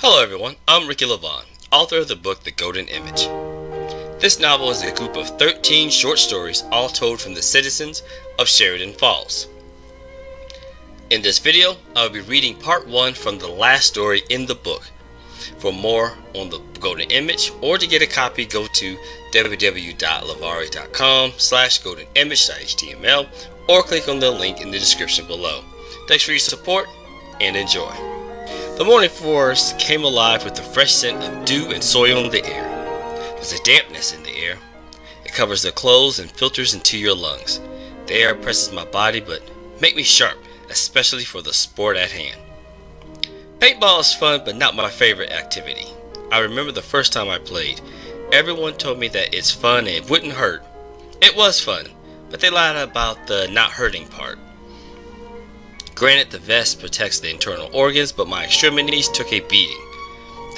Hello everyone, I'm Ricky Levon, author of the book The Golden Image. This novel is a group of 13 short stories all told from the citizens of Sheridan Falls. In this video, I will be reading part 1 from the last story in the book. For more on the Golden Image, or to get a copy, go to www.lavari.com/goldenimage.html or click on the link in the description below. Thanks for your support and enjoy. The morning forest came alive with the fresh scent of dew and soil in the air. There's a dampness in the air. It covers the clothes and filters into your lungs. The air presses my body but make me sharp, especially for the sport at hand. Paintball is fun but not my favorite activity. I remember the first time I played. Everyone told me that it's fun and it wouldn't hurt. It was fun, but they lied about the not hurting part. Granted, the vest protects the internal organs, but my extremities took a beating.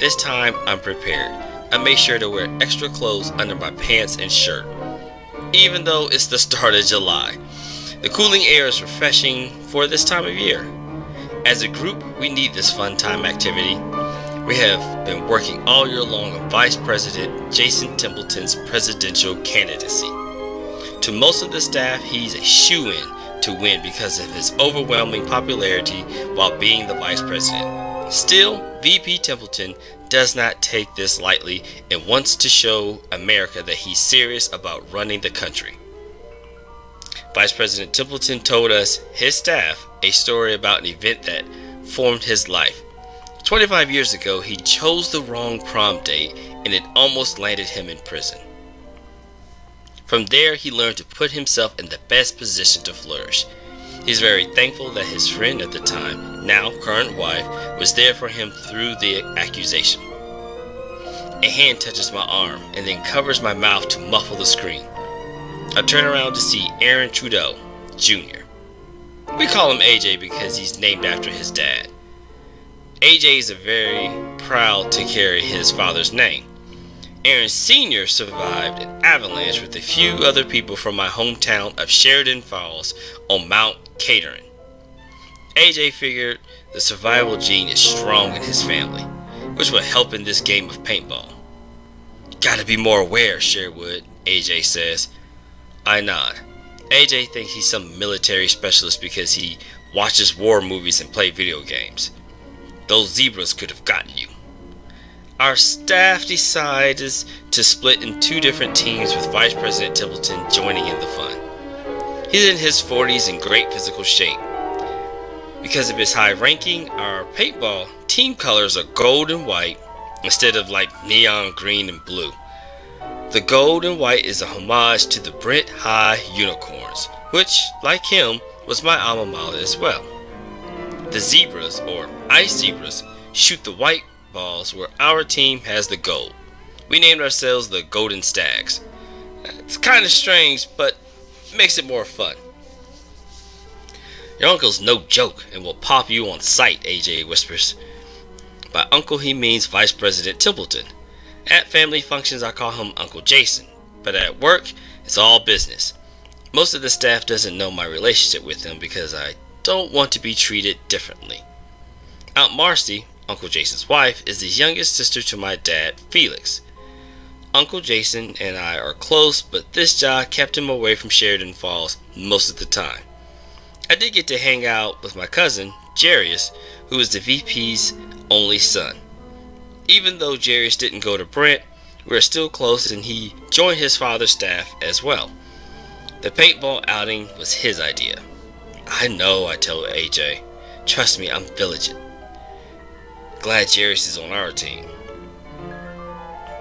This time, I'm prepared. I made sure to wear extra clothes under my pants and shirt, even though it's the start of July. The cooling air is refreshing for this time of year. As a group, we need this fun time activity. We have been working all year long on Vice President Jason Templeton's presidential candidacy. To most of the staff, he's a shoo-in to win because of his overwhelming popularity while being the vice president. Still, VP Templeton does not take this lightly and wants to show America that he's serious about running the country. Vice President Templeton told us, his staff, a story about an event that formed his life. 25 years ago, he chose the wrong prom date and it almost landed him in prison. From there, he learned to put himself in the best position to flourish. He's very thankful that his friend at the time, now current wife, was there for him through the accusation. A hand touches my arm and then covers my mouth to muffle the scream. I turn around to see Aaron Trudeau, Jr. We call him AJ because he's named after his dad. AJ is very proud to carry his father's name. Aaron Sr. survived an avalanche with a few other people from my hometown of Sheridan Falls on Mount Catering. AJ figured the survival gene is strong in his family, which will help in this game of paintball. Gotta be more aware, Sherwood, AJ says. I nod. AJ thinks he's some military specialist because he watches war movies and plays video games. Those zebras could have gotten you. Our staff decides to split in 2 different teams with Vice President Templeton joining in the fun. He's in his 40s in great physical shape. Because of his high ranking, our paintball team colors are gold and white instead of like neon green and blue. The gold and white is a homage to the Brent High Unicorns, which, like him, was my alma mater as well. The zebras, or ice zebras, shoot the white balls where our team has the gold. We named ourselves the Golden Stags. It's kind of strange, but makes it more fun. Your uncle's no joke and will pop you on sight, AJ whispers. By uncle he means Vice President Templeton. At family functions I call him Uncle Jason, but at work it's all business. Most of the staff doesn't know my relationship with him because I don't want to be treated differently. Aunt Marcy, Uncle Jason's wife, is the youngest sister to my dad, Felix. Uncle Jason and I are close, but this job kept him away from Sheridan Falls most of the time. I did get to hang out with my cousin, Jarius, who is the VP's only son. Even though Jarius didn't go to Brent, we're still close and he joined his father's staff as well. The paintball outing was his idea. I know, I tell AJ. Trust me, I'm vigilant. Glad Jarius is on our team.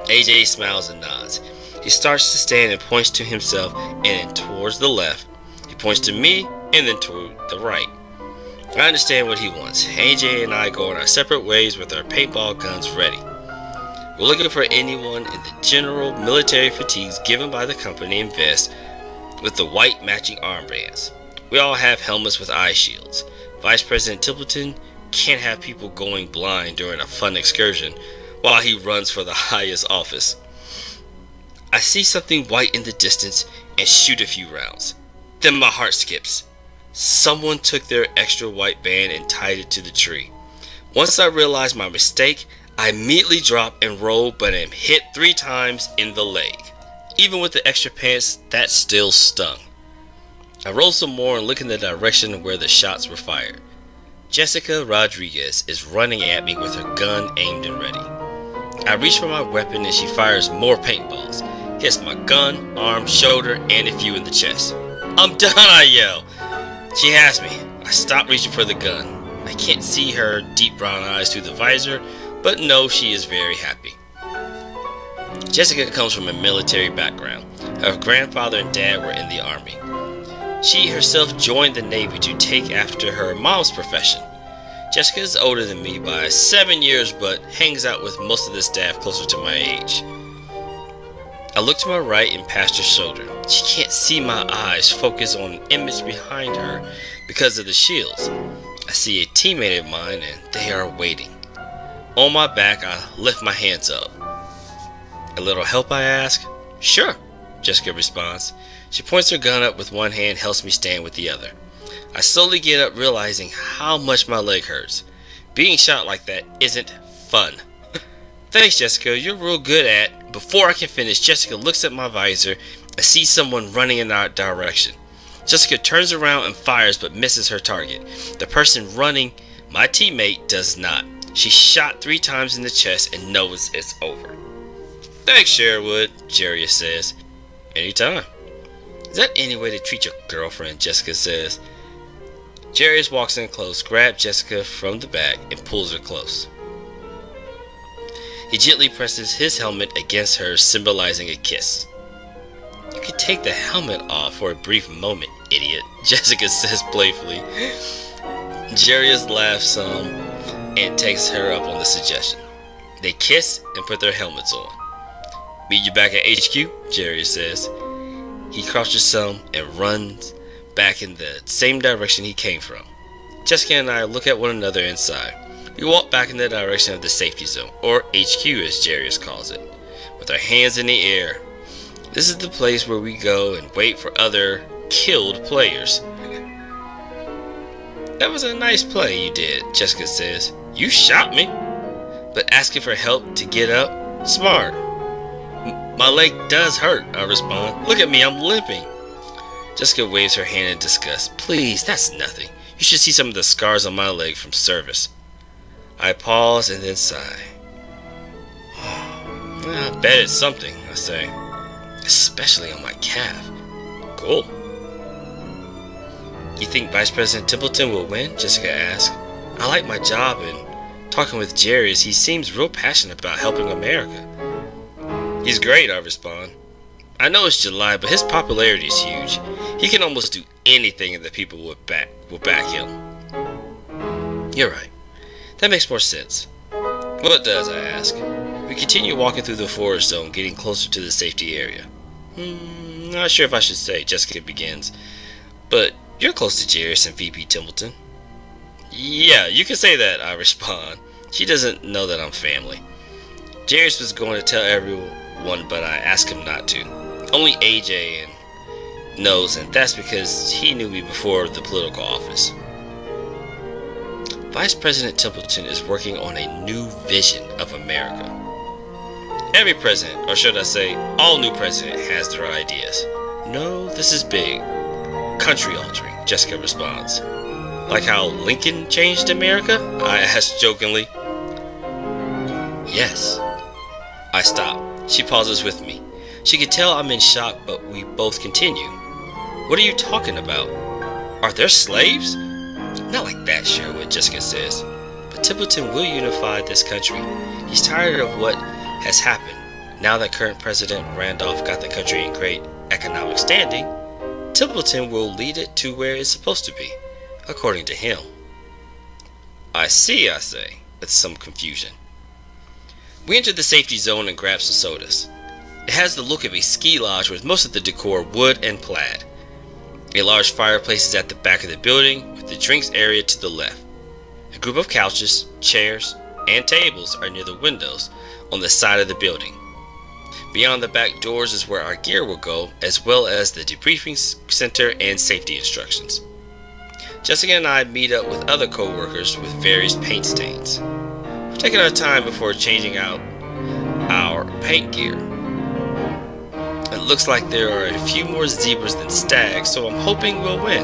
AJ smiles and nods. He starts to stand and points to himself and then towards the left. He points to me and then toward the right. I understand what he wants. AJ and I go in our separate ways with our paintball guns ready. We're looking for anyone in the general military fatigues given by the company and vest with the white matching armbands. We all have helmets with eye shields. Vice President Templeton can't have people going blind during a fun excursion while he runs for the highest office. I see something white in the distance and shoot a few rounds. Then my heart skips. Someone took their extra white band and tied it to the tree. Once I realized my mistake, I immediately drop and roll, but am hit 3 times in the leg. Even with the extra pants, that still stung. I roll some more and look in the direction where the shots were fired. Jessica Rodriguez is running at me with her gun aimed and ready. I reach for my weapon and she fires more paintballs. Hits my gun, arm, shoulder, and a few in the chest. "I'm done," I yell. She has me. I stop reaching for the gun. I can't see her deep brown eyes through the visor, but know she is very happy. Jessica comes from a military background. Her grandfather and dad were in the army. She herself joined the Navy to take after her mom's profession. Jessica is older than me by 7 years, but hangs out with most of the staff closer to my age. I look to my right and past her shoulder. She can't see my eyes focus on an image behind her because of the shields. I see a teammate of mine and they are waiting. On my back, I lift my hands up. "A little help?" I ask. "Sure," Jessica responds. She points her gun up with one hand, helps me stand with the other. I slowly get up, realizing how much my leg hurts. Being shot like that isn't fun. "Thanks, Jessica, you're real good at..." Before I can finish, Jessica looks at my visor and sees someone running in our direction. Jessica turns around and fires but misses her target. The person running, my teammate, does not. She shot 3 times in the chest and knows it's over. "Thanks, Sherwood," Jarius says. "Anytime." "Is that any way to treat your girlfriend?" Jessica says. Jarius walks in close, grabs Jessica from the back, and pulls her close. He gently presses his helmet against hers, symbolizing a kiss. "You can take the helmet off for a brief moment, idiot," Jessica says playfully. Jarius laughs some and takes her up on the suggestion. They kiss and put their helmets on. "Meet you back at HQ," Jarius says. He crouches some and runs back in the same direction he came from. Jessica and I look at one another inside. We walk back in the direction of the safety zone, or HQ as Jarius calls it, with our hands in the air. This is the place where we go and wait for other killed players. "That was a nice play you did," Jessica says. "You shot me, but asking for help to get up? Smart." "My leg does hurt," I respond. "Look at me, I'm limping." Jessica waves her hand in disgust. "Please, that's nothing. You should see some of the scars on my leg from service." I pause and then sigh. "I bet it's something," I say. "Especially on my calf." "Cool." "You think Vice President Templeton will win?" Jessica asks. "I like my job, and talking with Jarius, he seems real passionate about helping America." "He's great," I respond. "I know it's July, but his popularity is huge. He can almost do anything and the people will back him." "You're right. That makes more sense." "What does?" I ask. We continue walking through the forest zone, getting closer to the safety area. Not sure if I should say," Jessica begins, "but you're close to Jarius and VP Templeton." "Yeah, you can say that," I respond. She doesn't know that I'm family. Jarius was going to tell everyone, but I asked him not to. Only AJ knows, and that's because he knew me before the political office. Vice President Templeton is working on a new vision of America. Every president, or should I say, all new president, has their ideas. "No, this is big. Country altering," Jessica responds. "Like how Lincoln changed America?" I ask jokingly. "Yes." I stop. She pauses with me. She can tell I'm in shock, but we both continue. "What are you talking about? Are there slaves?" "Not like that, Sherwood," Jessica says. "But Templeton will unify this country. He's tired of what has happened. Now that current President Randolph got the country in great economic standing, Templeton will lead it to where it's supposed to be, according to him." "I see," I say, with some confusion. We enter the safety zone and grab some sodas. It has the look of a ski lodge with most of the decor wood and plaid. A large fireplace is at the back of the building, with the drinks area to the left. A group of couches, chairs, and tables are near the windows on the side of the building. Beyond the back doors is where our gear will go, as well as the debriefing center and safety instructions. Jessica and I meet up with other co-workers with various paint stains. We're taking our time before changing out our paint gear. It looks like there are a few more zebras than stags, so I'm hoping we'll win.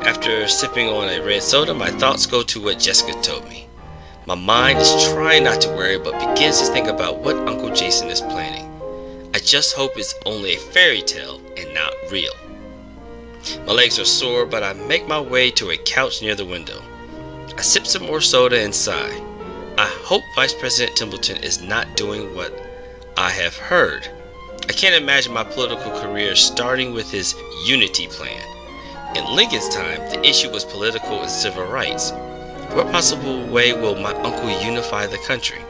After sipping on a red soda, my thoughts go to what Jessica told me. My mind is trying not to worry, but begins to think about what Uncle Jason is planning. I just hope it's only a fairy tale and not real. My legs are sore, but I make my way to a couch near the window. I sip some more soda and sigh. I hope Vice President Templeton is not doing what I have heard. I can't imagine my political career starting with his unity plan. In Lincoln's time, the issue was political and civil rights. What possible way will my uncle unify the country?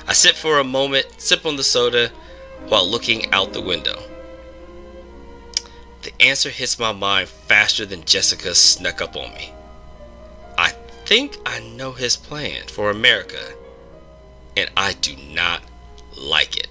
I sit for a moment, sip on the soda, while looking out the window. The answer hits my mind faster than Jessica snuck up on me. I think I know his plan for America, and I do not like it.